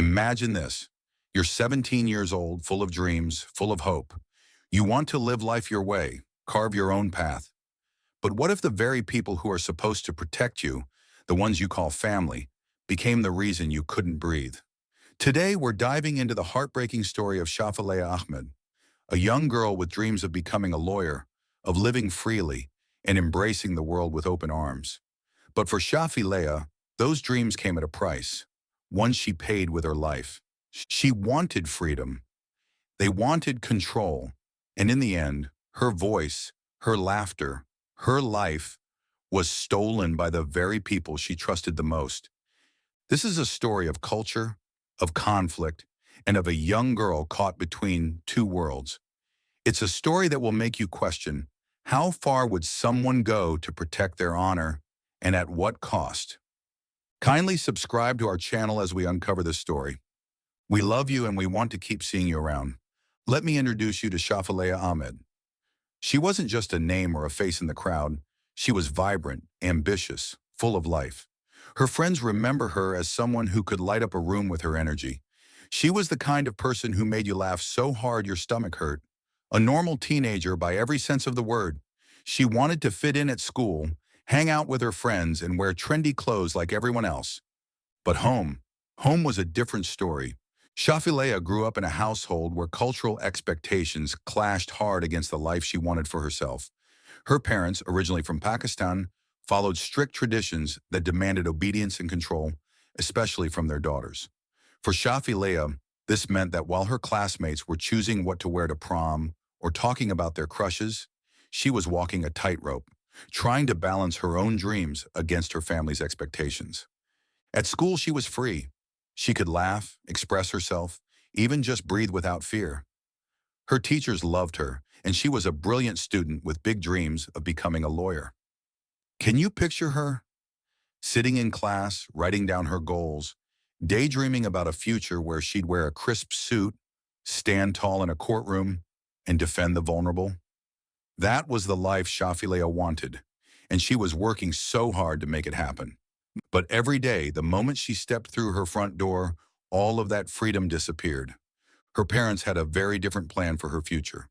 Imagine this. You're 17 years old, full of dreams, full of hope. You want to live life your way, carve your own path. But what if the very people who are supposed to protect you, the ones you call family, became the reason you couldn't breathe? Today, we're diving into the heartbreaking story of Shafilea Ahmed, a young girl with dreams of becoming a lawyer, of living freely, and embracing the world with open arms. But for Shafilea, those dreams came at a price, one she paid with her life. She wanted freedom. They wanted control. And in the end, her voice, her laughter, her life was stolen by the very people she trusted the most. This is a story of culture, of conflict, and of a young girl caught between two worlds. It's a story that will make you question, how far would someone go to protect their honor, and at what cost? Kindly subscribe to our channel as we uncover this story. We love you and we want to keep seeing you around. Let me introduce you to Shafilea Ahmed. She wasn't just a name or a face in the crowd. She was vibrant, ambitious, full of life. Her friends remember her as someone who could light up a room with her energy. She was the kind of person who made you laugh so hard your stomach hurt. A normal teenager by every sense of the word. She wanted to fit in at school, hang out with her friends, and wear trendy clothes like everyone else. But home was a different story. Shafilea grew up in a household where cultural expectations clashed hard against the life she wanted for herself. Her parents, originally from Pakistan, followed strict traditions that demanded obedience and control, especially from their daughters. For Shafilea, this meant that while her classmates were choosing what to wear to prom or talking about their crushes, she was walking a tightrope, trying to balance her own dreams against her family's expectations. At school, she was free. She could laugh, express herself, even just breathe without fear. Her teachers loved her, and she was a brilliant student with big dreams of becoming a lawyer. Can you picture her? Sitting in class, writing down her goals, daydreaming about a future where she'd wear a crisp suit, stand tall in a courtroom, and defend the vulnerable? That was the life Shafilea wanted, and she was working so hard to make it happen. But every day, the moment she stepped through her front door, all of that freedom disappeared. Her parents had a very different plan for her future,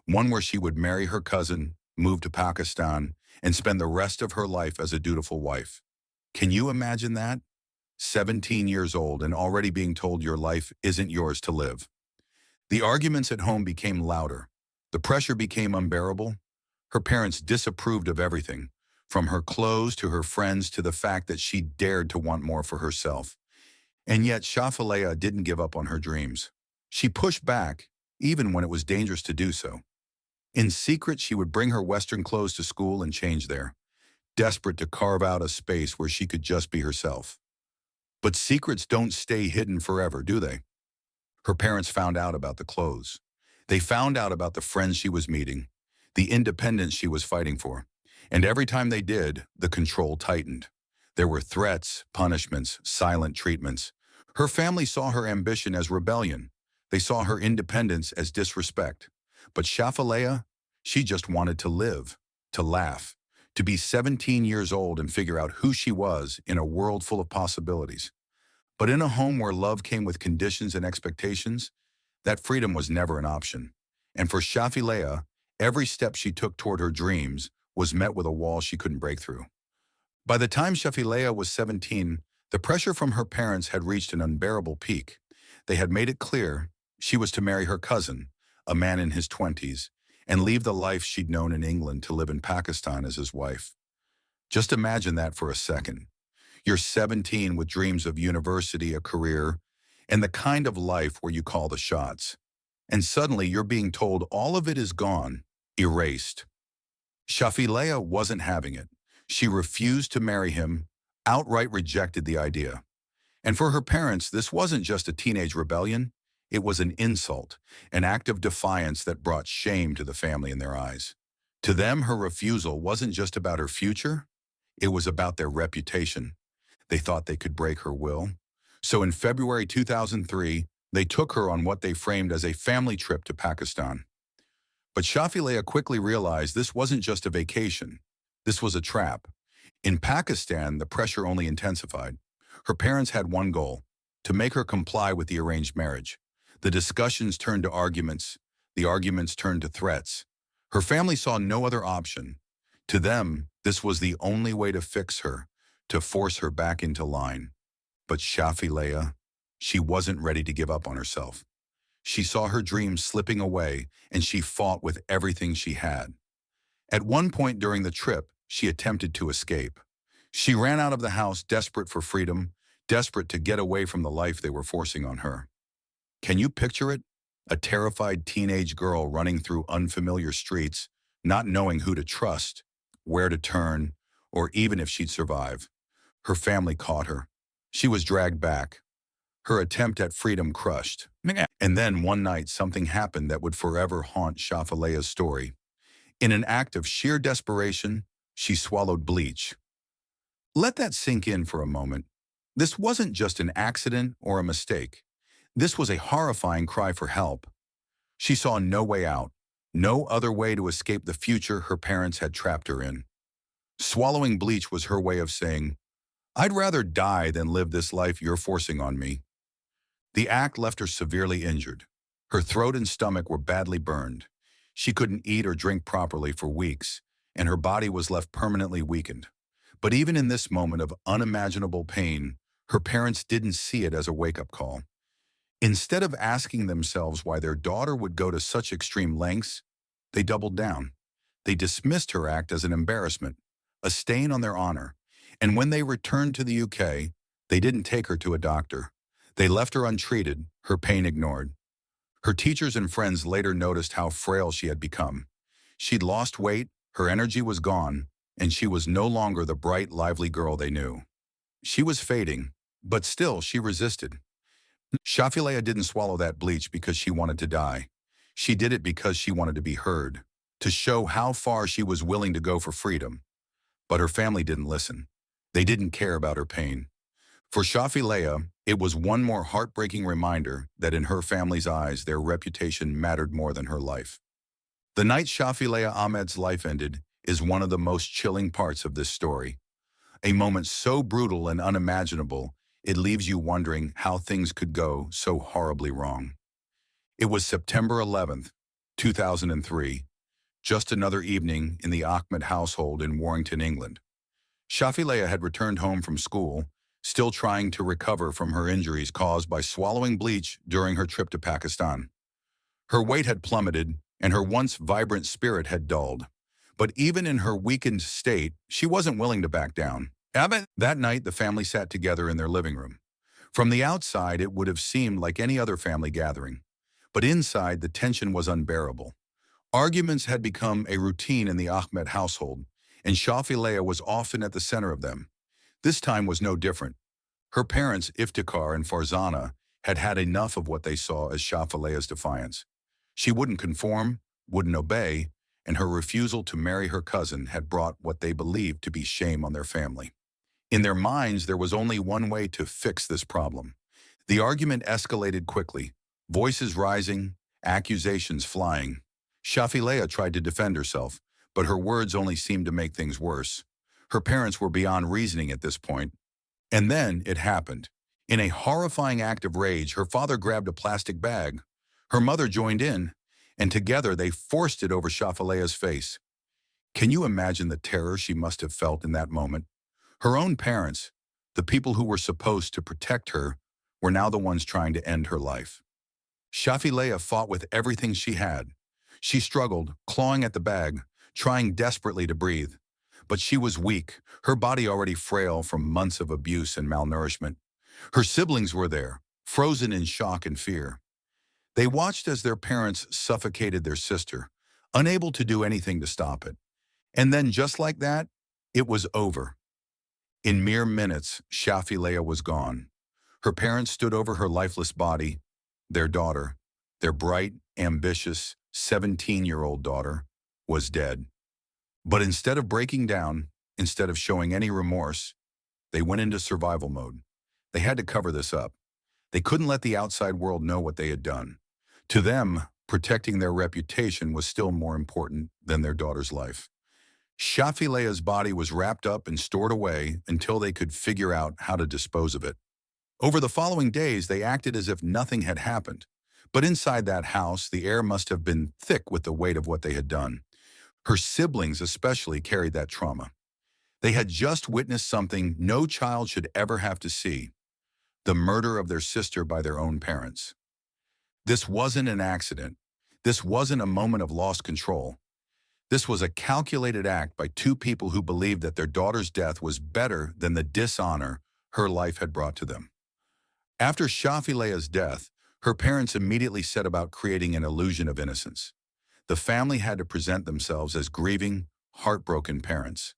one where she would marry her cousin, move to Pakistan, and spend the rest of her life as a dutiful wife. Can you imagine that? 17 years old and already being told your life isn't yours to live. The arguments at home became louder. The pressure became unbearable. Her parents disapproved of everything, from her clothes to her friends to the fact that she dared to want more for herself. And yet Shafilea didn't give up on her dreams. She pushed back, even when it was dangerous to do so. In secret, she would bring her Western clothes to school and change there, desperate to carve out a space where she could just be herself. But secrets don't stay hidden forever, do they? Her parents found out about the clothes. They found out about the friends she was meeting, the independence she was fighting for. And every time they did, the control tightened. There were threats, punishments, silent treatments. Her family saw her ambition as rebellion. They saw her independence as disrespect. But Shafilea, she just wanted to live, to laugh, to be 17 years old and figure out who she was in a world full of possibilities. But in a home where love came with conditions and expectations, that freedom was never an option. And for Shafilea, every step she took toward her dreams was met with a wall she couldn't break through. By the time Shafilea was 17, the pressure from her parents had reached an unbearable peak. They had made it clear she was to marry her cousin, a man in his 20s, and leave the life she'd known in England to live in Pakistan as his wife. Just imagine that for a second. You're 17 with dreams of university, a career, and the kind of life where you call the shots. And suddenly you're being told all of it is gone, erased. Shafilea wasn't having it. She refused to marry him, outright rejected the idea. And for her parents, this wasn't just a teenage rebellion. It was an insult, an act of defiance that brought shame to the family in their eyes. To them, her refusal wasn't just about her future. It was about their reputation. They thought they could break her will. So in February 2003, they took her on what they framed as a family trip to Pakistan. But Shafilea quickly realized this wasn't just a vacation. This was a trap. In Pakistan, the pressure only intensified. Her parents had one goal: to make her comply with the arranged marriage. The discussions turned to arguments. The arguments turned to threats. Her family saw no other option. To them, this was the only way to fix her, to force her back into line. But Shafilea, she wasn't ready to give up on herself. She saw her dreams slipping away, and she fought with everything she had. At one point during the trip, she attempted to escape. She ran out of the house desperate for freedom, desperate to get away from the life they were forcing on her. Can you picture it? A terrified teenage girl running through unfamiliar streets, not knowing who to trust, where to turn, or even if she'd survive. Her family caught her. She was dragged back, her attempt at freedom crushed. And then one night something happened that would forever haunt Shafilea's story. In an act of sheer desperation, she swallowed bleach. Let that sink in for a moment. This wasn't just an accident or a mistake. This was a horrifying cry for help. She saw no way out, no other way to escape the future her parents had trapped her in. Swallowing bleach was her way of saying, "I'd rather die than live this life you're forcing on me." The act left her severely injured. Her throat and stomach were badly burned. She couldn't eat or drink properly for weeks, and her body was left permanently weakened. But even in this moment of unimaginable pain, her parents didn't see it as a wake-up call. Instead of asking themselves why their daughter would go to such extreme lengths, they doubled down. They dismissed her act as an embarrassment, a stain on their honor. And when they returned to the UK, they didn't take her to a doctor. They left her untreated, her pain ignored. Her teachers and friends later noticed how frail she had become. She'd lost weight, her energy was gone, and she was no longer the bright, lively girl they knew. She was fading, but still she resisted. Shafilea didn't swallow that bleach because she wanted to die. She did it because she wanted to be heard, to show how far she was willing to go for freedom. But her family didn't listen. They didn't care about her pain. For Shafilea, it was one more heartbreaking reminder that in her family's eyes, their reputation mattered more than her life. The night Shafilea Ahmed's life ended is one of the most chilling parts of this story. A moment so brutal and unimaginable, it leaves you wondering how things could go so horribly wrong. It was September 11th, 2003, just another evening in the Ahmed household in Warrington, England. Shafilea had returned home from school, still trying to recover from her injuries caused by swallowing bleach during her trip to Pakistan. Her weight had plummeted, and her once vibrant spirit had dulled. But even in her weakened state, she wasn't willing to back down. That night, the family sat together in their living room. From the outside, it would have seemed like any other family gathering. But inside, the tension was unbearable. Arguments had become a routine in the Ahmed household, and Shafilea was often at the center of them. This time was no different. Her parents, Iftikhar and Farzana, had had enough of what they saw as Shafilea's defiance. She wouldn't conform, wouldn't obey, and her refusal to marry her cousin had brought what they believed to be shame on their family. In their minds, there was only one way to fix this problem. The argument escalated quickly, voices rising, accusations flying. Shafilea tried to defend herself, but her words only seemed to make things worse. Her parents were beyond reasoning at this point. And then it happened. In a horrifying act of rage, her father grabbed a plastic bag. Her mother joined in, and together they forced it over Shafilea's face. Can you imagine the terror she must have felt in that moment? Her own parents, the people who were supposed to protect her, were now the ones trying to end her life. Shafilea fought with everything she had. She struggled, clawing at the bag, trying desperately to breathe. But she was weak, her body already frail from months of abuse and malnourishment. Her siblings were there, frozen in shock and fear. They watched as their parents suffocated their sister, unable to do anything to stop it. And then just like that, it was over. In mere minutes, Shafilea was gone. Her parents stood over her lifeless body. Their daughter, their bright, ambitious, 17-year-old daughter, was dead. But instead of breaking down, instead of showing any remorse, they went into survival mode. They had to cover this up. They couldn't let the outside world know what they had done. To them, protecting their reputation was still more important than their daughter's life. Shafilea's body was wrapped up and stored away until they could figure out how to dispose of it. Over the following days, they acted as if nothing had happened. But inside that house, the air must have been thick with the weight of what they had done. Her siblings especially carried that trauma. They had just witnessed something no child should ever have to see: the murder of their sister by their own parents. This wasn't an accident. This wasn't a moment of lost control. This was a calculated act by two people who believed that their daughter's death was better than the dishonor her life had brought to them. After Shafilea death, her parents immediately set about creating an illusion of innocence. The family had to present themselves as grieving, heartbroken parents,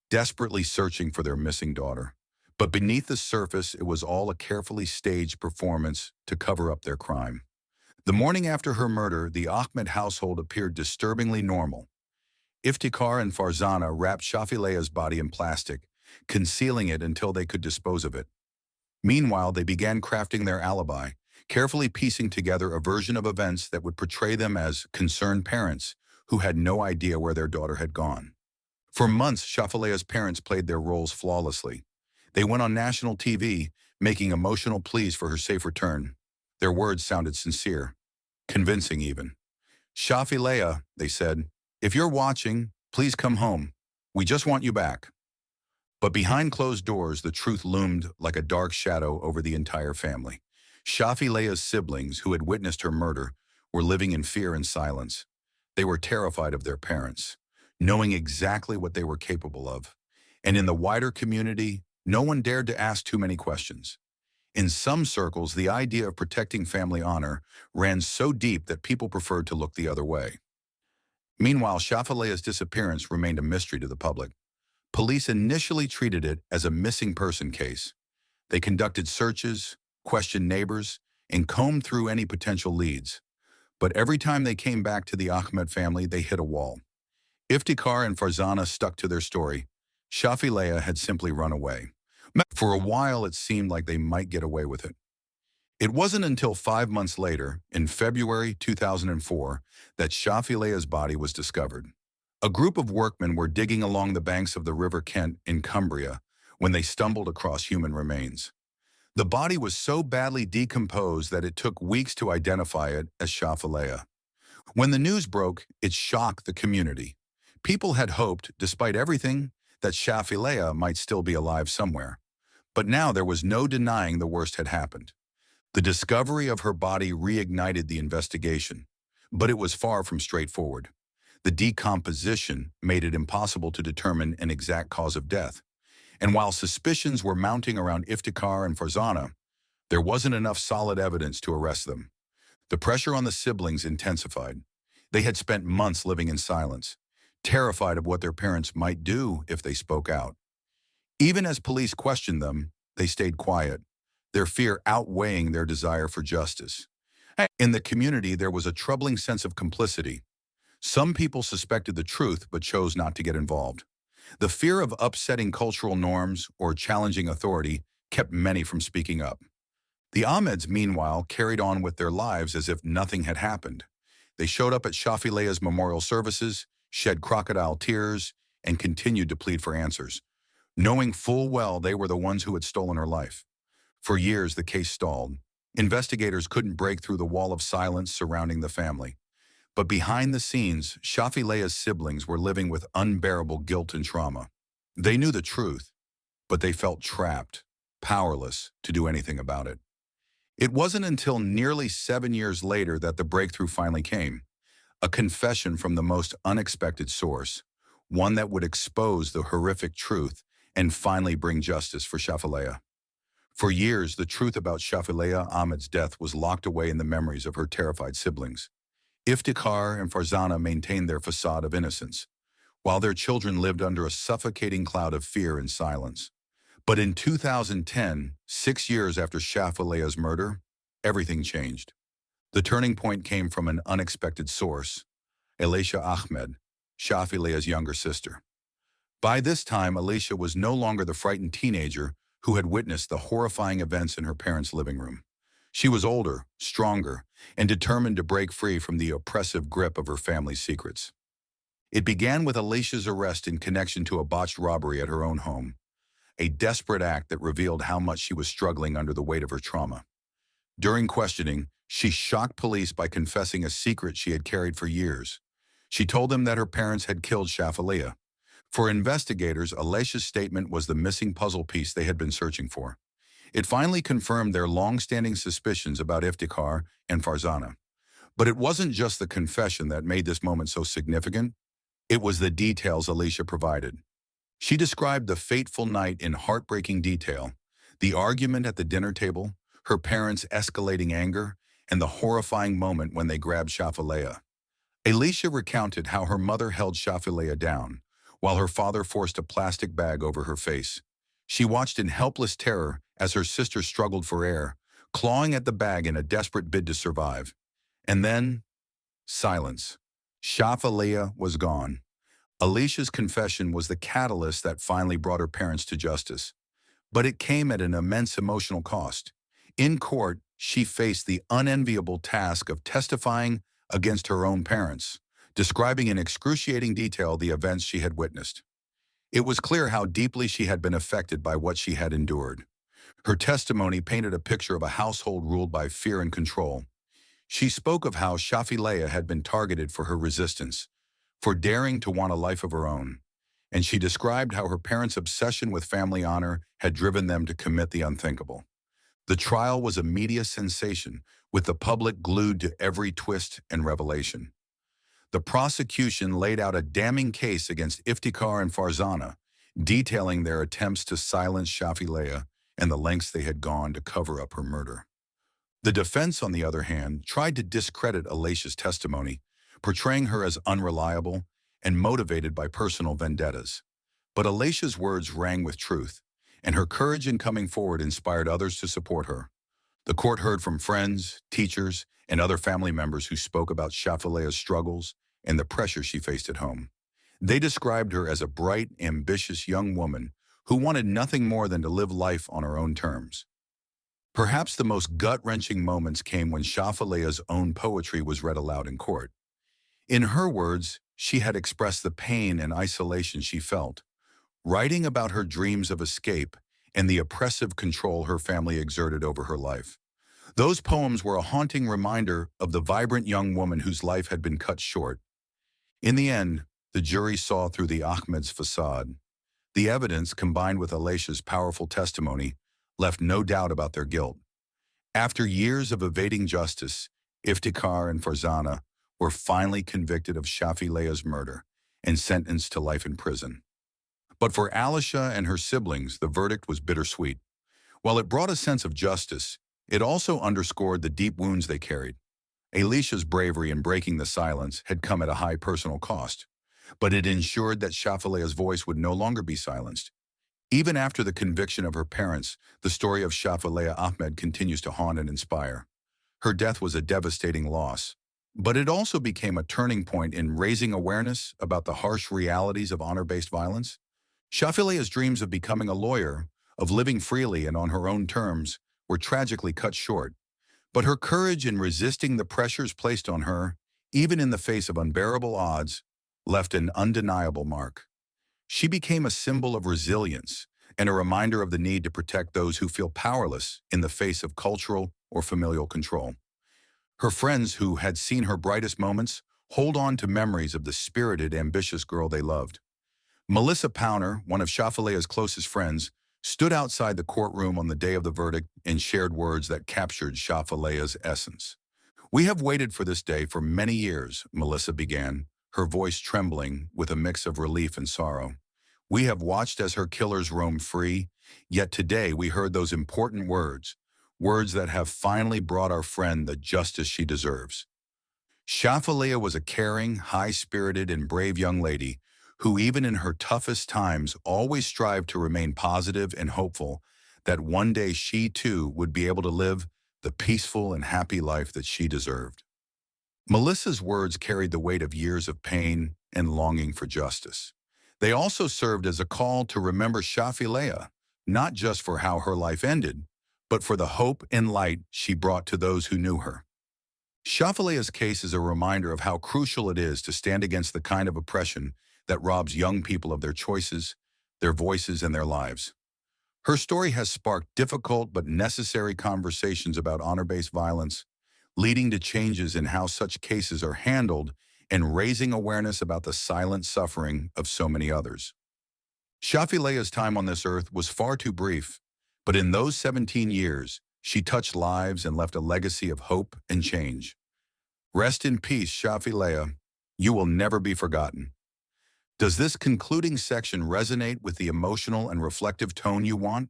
desperately searching for their missing daughter. But beneath the surface, it was all a carefully staged performance to cover up their crime. The morning after her murder, the Ahmed household appeared disturbingly normal. Iftikhar and Farzana wrapped Shafilea's body in plastic, concealing it until they could dispose of it. Meanwhile, they began crafting their alibi, carefully piecing together a version of events that would portray them as concerned parents who had no idea where their daughter had gone. For months, Shafilea's parents played their roles flawlessly. They went on national TV, making emotional pleas for her safe return. Their words sounded sincere, convincing even. "Shafilea," they said, "if you're watching, please come home. We just want you back." But behind closed doors, the truth loomed like a dark shadow over the entire family. Shafilea's siblings, who had witnessed her murder, were living in fear and silence. They were terrified of their parents, knowing exactly what they were capable of. And in the wider community, no one dared to ask too many questions. In some circles, the idea of protecting family honor ran so deep that people preferred to look the other way. Meanwhile, Shafilea's disappearance remained a mystery to the public. Police initially treated it as a missing person case. They conducted searches, questioned neighbors, and combed through any potential leads. But every time they came back to the Ahmed family, they hit a wall. Iftikhar and Farzana stuck to their story. Shafilea had simply run away. For a while, it seemed like they might get away with it. It wasn't until 5 months later, in February 2004, that Shafilea's body was discovered. A group of workmen were digging along the banks of the River Kent in Cumbria when they stumbled across human remains. The body was so badly decomposed that it took weeks to identify it as Shafilea. When the news broke, it shocked the community. People had hoped, despite everything, that Shafilea might still be alive somewhere. But now there was no denying the worst had happened. The discovery of her body reignited the investigation, but it was far from straightforward. The decomposition made it impossible to determine an exact cause of death. And while suspicions were mounting around Iftikhar and Farzana, there wasn't enough solid evidence to arrest them. The pressure on the siblings intensified. They had spent months living in silence, terrified of what their parents might do if they spoke out. Even as police questioned them, they stayed quiet, their fear outweighing their desire for justice. In the community, there was a troubling sense of complicity. Some people suspected the truth but chose not to get involved. The fear of upsetting cultural norms or challenging authority kept many from speaking up. The Ahmeds, meanwhile, carried on with their lives as if nothing had happened. They showed up at Shafilea's memorial services, shed crocodile tears, and continued to plead for answers, knowing full well they were the ones who had stolen her life. For years, the case stalled. Investigators couldn't break through the wall of silence surrounding the family. But behind the scenes, Shafilea's siblings were living with unbearable guilt and trauma. They knew the truth, but they felt trapped, powerless to do anything about it. It wasn't until nearly 7 years later that the breakthrough finally came, a confession from the most unexpected source, one that would expose the horrific truth and finally bring justice for Shafilea. For years, the truth about Shafilea Ahmed's death was locked away in the memories of her terrified siblings. Iftikhar and Farzana maintained their facade of innocence, while their children lived under a suffocating cloud of fear and silence. But in 2010, 6 years after Shafilea's murder, everything changed. The turning point came from an unexpected source: Escalating Ahmed, Shafilea's younger sister. By this time, Alicia was no longer the frightened teenager who had witnessed the horrifying events in her parents' living room. She was older, stronger, and determined to break free from the oppressive grip of her family's secrets. It began with Alicia's arrest in connection to a botched robbery at her own home. a desperate act that revealed how much she was struggling under the weight of her trauma. During questioning, she shocked police by confessing a secret she had carried for years. She told them that her parents had killed Shafilea. For investigators, Alicia's statement was the missing puzzle piece they had been searching for. It finally confirmed their long-standing suspicions about Iftikhar and Farzana. But it wasn't just the confession that made this moment so significant. It was the details Alicia provided. She described the fateful night in heartbreaking detail, the argument at the dinner table, her parents' escalating anger, and the horrifying moment when they grabbed Shafilea. Alicia recounted how her mother held Shafilea down, while her father forced a plastic bag over her face. She watched in helpless terror as her sister struggled for air, clawing at the bag in a desperate bid to survive. And then, silence. Shafilea was gone. Alicia's confession was the catalyst that finally brought her parents to justice. But it came at an immense emotional cost. In court, she faced the unenviable task of testifying against her own parents, describing in excruciating detail the events she had witnessed. It was clear how deeply she had been affected by what she had endured. Her testimony painted a picture of a household ruled by fear and control. She spoke of how Shafilea had been targeted for her resistance, for daring to want a life of her own, and she described how her parents' obsession with family honor had driven them to commit the unthinkable. The trial was a media sensation, with the public glued to every twist and revelation. The prosecution laid out a damning case against Iftikhar and Farzana, detailing their attempts to silence Shafilea and the lengths they had gone to cover up her murder. The defense, on the other hand, tried to discredit Alicia's testimony, portraying her as unreliable and motivated by personal vendettas. But Alicia's words rang with truth, and her courage in coming forward inspired others to support her. The court heard from friends, teachers, and other family members who spoke about Shafilea's struggles and the pressure she faced at home. They described her as a bright, ambitious young woman who wanted nothing more than to live life on her own terms. Perhaps the most gut-wrenching moments came when Shafilea's own poetry was read aloud in court. In her words, she had expressed the pain and isolation she felt, writing about her dreams of escape and the oppressive control her family exerted over her life. Those poems were a haunting reminder of the vibrant young woman whose life had been cut short. In the end, the jury saw through the Ahmed's facade. The evidence, combined with Alicia's powerful testimony, left no doubt about their guilt. After years of evading justice, Iftikhar and Farzana were finally convicted of Shafilea's murder and sentenced to life in prison. But for Alicia and her siblings, the verdict was bittersweet. While it brought a sense of justice, it also underscored the deep wounds they carried. Alicia's bravery in breaking the silence had come at a high personal cost, but it ensured that Shafilea's voice would no longer be silenced. Even after the conviction of her parents, the story of Shafilea Ahmed continues to haunt and inspire. Her death was a devastating loss, but it also became a turning point in raising awareness about the harsh realities of honor-based violence. Shafilea's dreams of becoming a lawyer, of living freely and on her own terms, were tragically cut short. But her courage in resisting the pressures placed on her, even in the face of unbearable odds, left an undeniable mark. She became a symbol of resilience and a reminder of the need to protect those who feel powerless in the face of cultural or familial control. Her friends who had seen her brightest moments hold on to memories of the spirited, ambitious girl they loved. Melissa Powner, one of Shafilea's closest friends, stood outside the courtroom on the day of the verdict and shared words that captured Shafilea's essence. "We have waited for this day for many years," Melissa began, her voice trembling with a mix of relief and sorrow. "We have watched as her killers roam free, yet today we heard those important words, words that have finally brought our friend the justice she deserves." Shafilea was a caring, high-spirited, and brave young lady who, even in her toughest times, always strived to remain positive and hopeful that one day she too would be able to live the peaceful and happy life that she deserved. Melissa's words carried the weight of years of pain and longing for justice. They also served as a call to remember Shafilea, not just for how her life ended, but for the hope and light she brought to those who knew her. Shafilea's case is a reminder of how crucial it is to stand against the kind of oppression that robs young people of their choices, their voices, and their lives. Her story has sparked difficult but necessary conversations about honor-based violence, leading to changes in how such cases are handled and raising awareness about the silent suffering of so many others. Shafilea's time on this earth was far too brief, but in those 17 years, she touched lives and left a legacy of hope and change. Rest in peace, Shafilea. You will never be forgotten. Does this concluding section resonate with the emotional and reflective tone you want?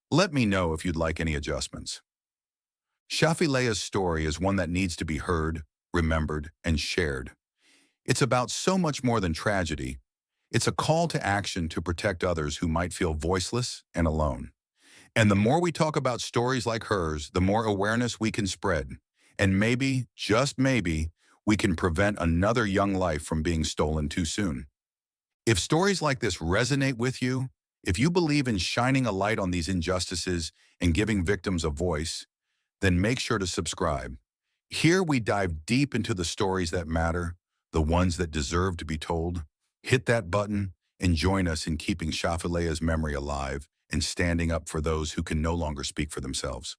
Let me know if you'd like any adjustments. Shafilea's story is one that needs to be heard, remembered, and shared. It's about so much more than tragedy. It's a call to action to protect others who might feel voiceless and alone. And the more we talk about stories like hers, the more awareness we can spread. And maybe, just maybe, we can prevent another young life from being stolen too soon. If stories like this resonate with you, if you believe in shining a light on these injustices and giving victims a voice, then make sure to subscribe. Here we dive deep into the stories that matter, the ones that deserve to be told. Hit that button and join us in keeping Shafilea's memory alive and standing up for those who can no longer speak for themselves.